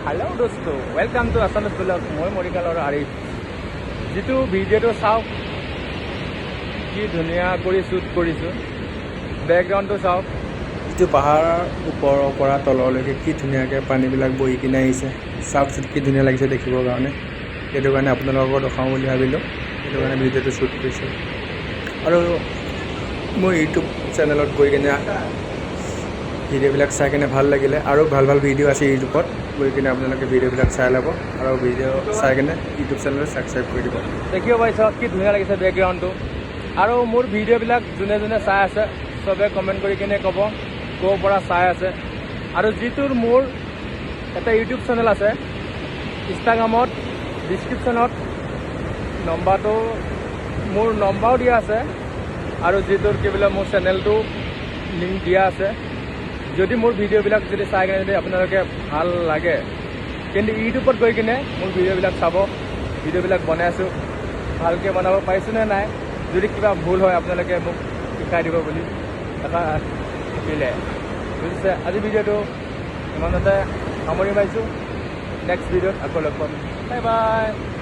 hello दोस्तों welcome to Assamese blog मैं मरिकाলৰ आरिफ जितु ভিডিঅ'টো চাওক কি ধুনীয়া কৰি শ্বুট কৰিছোঁ বেকগ্ৰাউণ্ডটো চাওক যিটো পাহাৰৰ ওপৰৰ পৰা তললৈকে কি ধুনীয়াকৈ পানীবিলাক বহি কিনে আহিছে চাওকচোন কি ধুনীয়া লাগিছে দেখিবৰ কাৰণে সেইটো কাৰণে আপোনালোকক দেখাওঁ বুলি ভাবিলোঁ সেইটো কাৰণে ভিডিঅ'টো শ্বুট কৰিছোঁ আৰু মোৰ ইউটিউব চেনেলত গৈ কিনে ভিডিঅ'বিলাক চাই কিনে ভাল লাগিলে আৰু ভাল ভাল ভিডিঅ' আছে ইউটিউবত গৈ কিনে আপোনালোকে ভিডিঅ'বিলাক চাই ল'ব আৰু ভিডিঅ' চাই কিনে ইউটিউব চেনেলত ছাবস্ক্ৰাইব কৰি দিব দেখিব পাইছ কি ধুনীয়া লাগিছে বেকগ্ৰাউণ্ডটো আৰু মোৰ ভিডিঅ'বিলাক যোনে যোনে চাই আছে চবে কমেণ্ট কৰি কিনে ক'ব ক'ৰ পৰা চাই আছে আৰু যিটোৰ মোৰ এটা ইউটিউব চেনেল আছে ইনষ্টাগ্ৰামত ডিছক্ৰিপশ্যনত নম্বৰটো মোৰ নম্বৰো দিয়া আছে আৰু যিটোৰ কি বোলে মোৰ চেনেলটো লিংক দিয়া আছে যদি মোৰ ভিডিঅ'বিলাক যদি চাই কিনে যদি আপোনালোকে ভাল লাগে কিন্তু ইউটিউবত গৈ কিনে মোৰ ভিডিঅ'বিলাক চাব ভিডিঅ'বিলাক বনাই আছোঁ ভালকৈ বনাব পাৰিছোঁ নে নাই যদি কিবা ভুল হয় আপোনালোকে মোক শিকাই দিব বুলি এটা থাকিলে বুজিছে আজি ভিডিঅ'টো ইমানতে সামৰি মাৰিছোঁ নেক্সট ভিডিঅ'ত আকৌ লগ পাম বাই বাই